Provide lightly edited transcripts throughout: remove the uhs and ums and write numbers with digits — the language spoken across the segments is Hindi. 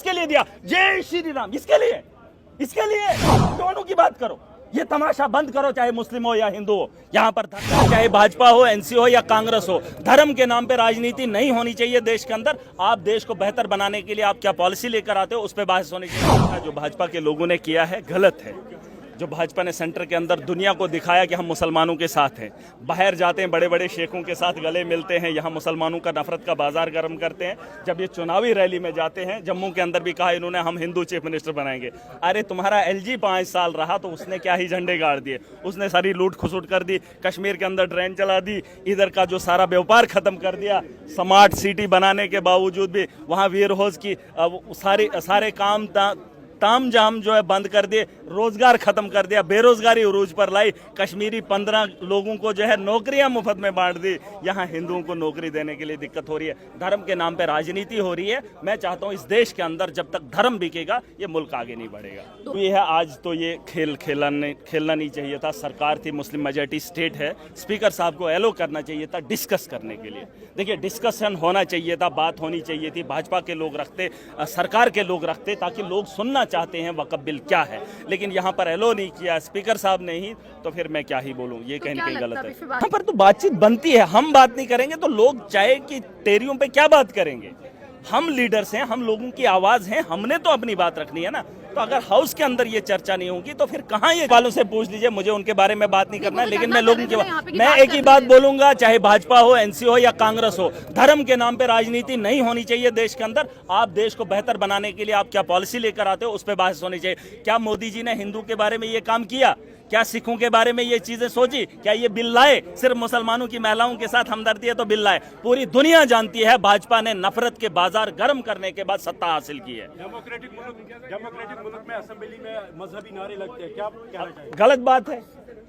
किसके लिए दिया? जय श्री राम। इसके लिए, इसके लिए दोनों की बात करो। ये तमाशा बंद करो, चाहे मुस्लिम हो या हिंदू हो। यहाँ पर चाहे भाजपा हो, एनसी हो या कांग्रेस हो, धर्म के नाम पे राजनीति नहीं होनी चाहिए देश के अंदर। आप देश को बेहतर बनाने के लिए आप क्या पॉलिसी लेकर आते हो, उस पर बहस होनी चाहिए। जो भाजपा के लोगों ने किया है गलत है। जो भाजपा ने सेंटर के अंदर दुनिया को दिखाया कि हम मुसलमानों के साथ हैं, बाहर जाते हैं बड़े बड़े शेखों के साथ गले मिलते हैं, यहाँ मुसलमानों का नफरत का बाजार गर्म करते हैं। जब ये चुनावी रैली में जाते हैं, जम्मू के अंदर भी कहा इन्होंने हम हिंदू चीफ मिनिस्टर बनाएंगे। अरे तुम्हारा एलजी 5 साल रहा तो उसने क्या ही झंडे गाड़ दिए, उसने सारी लूट खसुट कर दी, कश्मीर के अंदर ट्रेन चला दी, इधर का जो सारा व्यापार खत्म कर दिया। स्मार्ट सिटी बनाने के बावजूद भी वहाँ वेयर हाउस की सारे काम ताम जाम जो है बंद कर दिए, रोजगार खत्म कर दिया, बेरोजगारी उरूज पर लाई। कश्मीरी 15 लोगों को जो है नौकरियां मुफ्त में बांट दी। यहाँ हिंदुओं को नौकरी देने के लिए दिक्कत हो रही है। धर्म के नाम पे राजनीति हो रही है। मैं चाहता हूँ इस देश के अंदर जब तक धर्म बिकेगा ये मुल्क आगे नहीं बढ़ेगा। तो ये है, आज तो ये खेलना नहीं चाहिए था। सरकार थी, मुस्लिम मेजॉरिटी स्टेट है, स्पीकर साहब को एलो करना चाहिए था डिस्कस करने के लिए। देखिए डिस्कशन होना चाहिए था, बात होनी चाहिए थी। भाजपा के लोग रखते, सरकार के लोग रखते, ताकि लोग सुनना चाहते हैं वक्फ बिल क्या है। लेकिन यहाँ पर एलो नहीं किया स्पीकर साहब ने ही, तो फिर मैं क्या ही बोलूँ, ये कहीं कहीं गलत है। यहाँ पर तो बातचीत बनती है, हम बात नहीं करेंगे तो लोग चाय की टेरियों पे क्या बात करेंगे? हम लीडर्स हैं, हम लोगों की आवाज हैं, हमने तो अपनी बात रखनी है ना। तो अगर हाउस के अंदर ये चर्चा नहीं होगी तो फिर कहाँ? ये वालों से पूछ लीजिए, मुझे उनके बारे में बात नहीं करना है। लेकिन मैं लोगों की मैं एक ही बात बोलूंगा, चाहे भाजपा हो, एनसी हो या कांग्रेस हो, धर्म के नाम पे राजनीति नहीं होनी चाहिए देश के अंदर। आप देश को बेहतर बनाने के लिए आप क्या पॉलिसी लेकर आते हो, उस पर बहस होनी चाहिए। क्या मोदी जी ने हिंदू के बारे में ये काम किया? क्या सिखों के बारे में ये चीजें सोची? क्या ये बिल लाए? सिर्फ मुसलमानों की महिलाओं के साथ हमदर्दी है तो बिल लाए? पूरी दुनिया जानती है भाजपा ने नफरत के बाजार गर्म करने के बाद सत्ता हासिल की है। डेमोक्रेटिक मुल्क में असेंबली में मजहबी नारे लगते हैं, क्या कहना चाहिए? गलत बात है,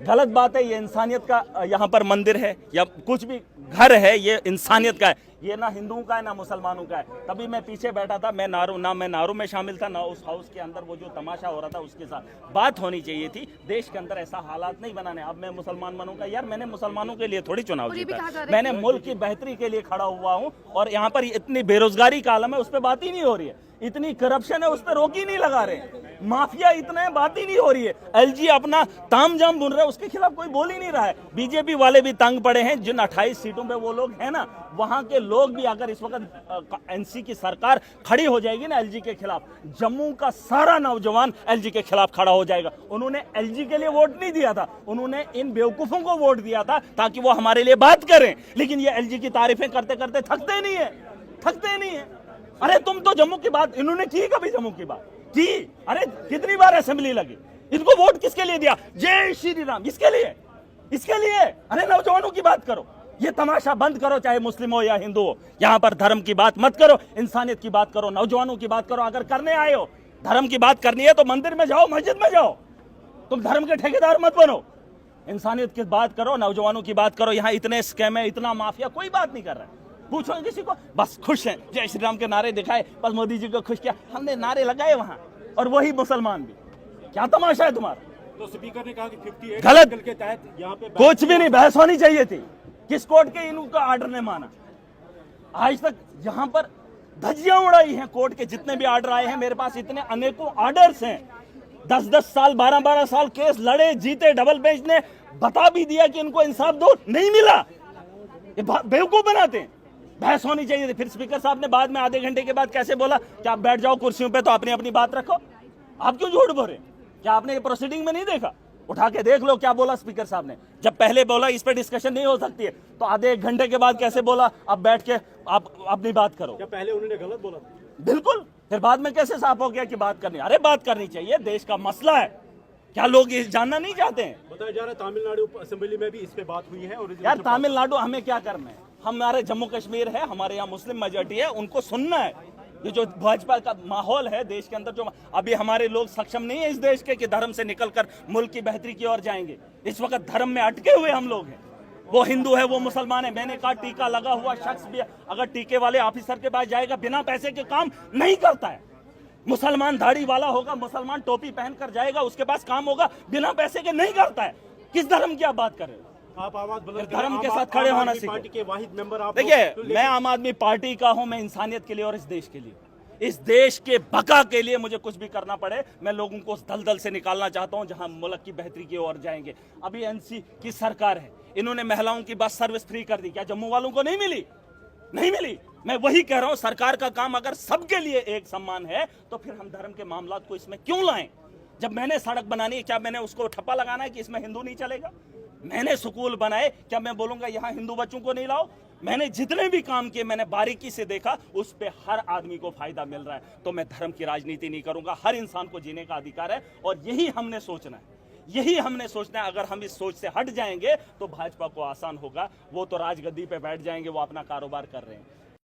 गलत बात है। ये इंसानियत का यहाँ पर मंदिर है या कुछ भी घर है, ये इंसानियत का है। ये ना हिंदुओं का है ना मुसलमानों का है। तभी मैं पीछे बैठा था, मैं नारों में शामिल था, ना उस हाउस के अंदर वो जो तमाशा हो रहा था उसके साथ बात होनी चाहिए थी। देश के अंदर ऐसा हालात नहीं बनाने। अब मैं मुसलमान बनूंगा यार, मैंने मुसलमानों के लिए थोड़ी चुनाव जीता, मैंने मुल्क की बेहतरी के लिए खड़ा हुआ हूँ। और यहाँ पर इतनी बेरोजगारी का आलम है, उस पर बात ही नहीं हो रही है। इतनी करप्शन है, उस पर रोक ही नहीं लगा रहे। माफिया इतने, बात ही नहीं हो रही है। एलजी अपना तामझाम बुन रहा है, उसके खिलाफ कोई बोल ही नहीं रहा है। बीजेपी वाले भी तंग पड़े हैं। जिन 28 सीटों पे वो लोग हैं ना, वहां के लोग भी, अगर इस वक्त एनसी की सरकार खड़ी हो जाएगी ना एलजी के खिलाफ, जम्मू का सारा नौजवान एलजी के खिलाफ खड़ा हो जाएगा। उन्होंने एलजी के लिए वोट नहीं दिया था, उन्होंने इन बेवकूफों को वोट दिया था ताकि वो हमारे लिए बात करें। लेकिन ये एलजी की तारीफें करते करते थकते नहीं है। अरे तुम तो जम्मू की बात, इन्होंने की कभी जम्मू की बात की? अरे कितनी बार असेंबली लगी, इनको वोट किसके लिए दिया? जय श्री राम। इसके लिए। अरे नौजवानों की बात करो, ये तमाशा बंद करो, चाहे मुस्लिम हो या हिंदू हो। यहाँ पर धर्म की बात मत करो, इंसानियत की बात करो, नौजवानों की बात करो। अगर करने आए हो, धर्म की बात करनी है तो मंदिर में जाओ, मस्जिद में जाओ। तुम धर्म के ठेकेदार मत बनो। इंसानियत की बात करो, नौजवानों की बात करो। यहाँ इतने स्कैम है, इतना माफिया, कोई बात नहीं कर रहा है। पूछो किसी को, बस खुश हैं, जय श्री राम के नारे दिखाए, बस मोदी जी को खुश किया, हमने नारे लगाए वहां, और वही मुसलमान भी। क्या तमाशा है तुम्हारा? तो स्पीकर ने कहा कि 58 गलत के तहत यहाँ पे कुछ भी नहीं, बहस होनी चाहिए थी। किस कोर्ट के इनका ऑर्डर ने माना? आज तक यहाँ पर धज्जियां उड़ाई हैं कोर्ट के, जितने भी ऑर्डर आए हैं मेरे पास, इतने अनेकों ऑर्डर्स हैं। 10-10 साल, 12-12 साल केस लड़े, जीते। डबल बेंच ने बता भी दिया कि इनको इंसाफ दो, नहीं मिला। ये बेवकूफ बनाते हैं। बहस होनी चाहिए थी। फिर स्पीकर साहब ने बाद में आधे घंटे के बाद कैसे बोला कि आप बैठ जाओ कुर्सियों पे, तो आपने अपनी बात रखो। आप क्यों झूठ बोल रहे? क्या आपने ये प्रोसीडिंग में नहीं देखा? उठा के देख लो क्या बोला स्पीकर साहब ने। जब पहले बोला इस पे डिस्कशन नहीं हो सकती है, तो आधे एक घंटे के बाद कैसे बोला अब बैठ के आप अपनी बात करो? क्या पहले उन्होंने गलत बोला? बिल्कुल। फिर बाद में कैसे साफ हो गया कि बात करनी? अरे बात करनी चाहिए, देश का मसला है। क्या लोग ये जानना नहीं चाहते हैं? बताया जा रहा है तमिलनाडु असेंबली में भी इस पे बात हुई है। और यार तमिलनाडु हमें क्या करना है? हमारे जम्मू कश्मीर है, हमारे यहाँ मुस्लिम मेजॉरिटी है, उनको सुनना है। ये जो भाजपा का माहौल है देश के अंदर, जो अभी हमारे लोग सक्षम नहीं है इस देश के कि धर्म से निकलकर मुल्क की बेहतरी की ओर जाएंगे। इस वक्त धर्म में अटके हुए हम लोग हैं। वो हिंदू है, वो मुसलमान है। मैंने कहा टीका लगा हुआ शख्स भी अगर टीके वाले ऑफिसर के पास जाएगा, बिना पैसे के काम नहीं करता है। मुसलमान दाढ़ी वाला होगा, मुसलमान टोपी पहनकर जाएगा, उसके पास काम होगा, बिना पैसे के नहीं करता है। किस धर्म की आप बात कर रहे हो? आप आवाज बुलंद धर्म के साथ खड़े होना सीखो। पार्टी के वाहिद मेंबर आप। देखिए मैं आम आदमी पार्टी का हूं, मैं इंसानियत के लिए और इस देश के लिए। इस देश के बका के लिए मुझे कुछ भी करना पड़े, मैं लोगों को उस दलदल से निकालना चाहता हूं जहां मुल्क की बेहतरी की ओर जाएंगे। अभी एनसी की सरकार है, इन्होंने महिलाओं की बस सर्विस फ्री कर दी, क्या जम्मू वालों को नहीं मिली? नहीं मिली। मैं वही कह रहा हूं, सरकार का काम अगर सबके लिए एक समान है तो फिर हम धर्म के मामलात को इसमें क्यों लाएं? जब मैंने सड़क बनानी है, क्या मैंने उसको ठप्पा लगाना है कि इसमें हिंदू नहीं चलेगा? मैंने स्कूल बनाए, क्या मैं बोलूंगा यहां हिंदू बच्चों को नहीं लाओ? मैंने जितने भी काम किए, मैंने बारीकी से देखा, उस पे हर आदमी को फायदा मिल रहा है। तो मैं धर्म की राजनीति नहीं करूंगा। हर इंसान को जीने का अधिकार है और यही हमने सोचना है, यही हमने सोचना है। अगर हम इस सोच से हट जाएंगे तो भाजपा को आसान होगा। वो तो राजगद्दी पे बैठ जाएंगे, वो अपना कारोबार कर रहे हैं।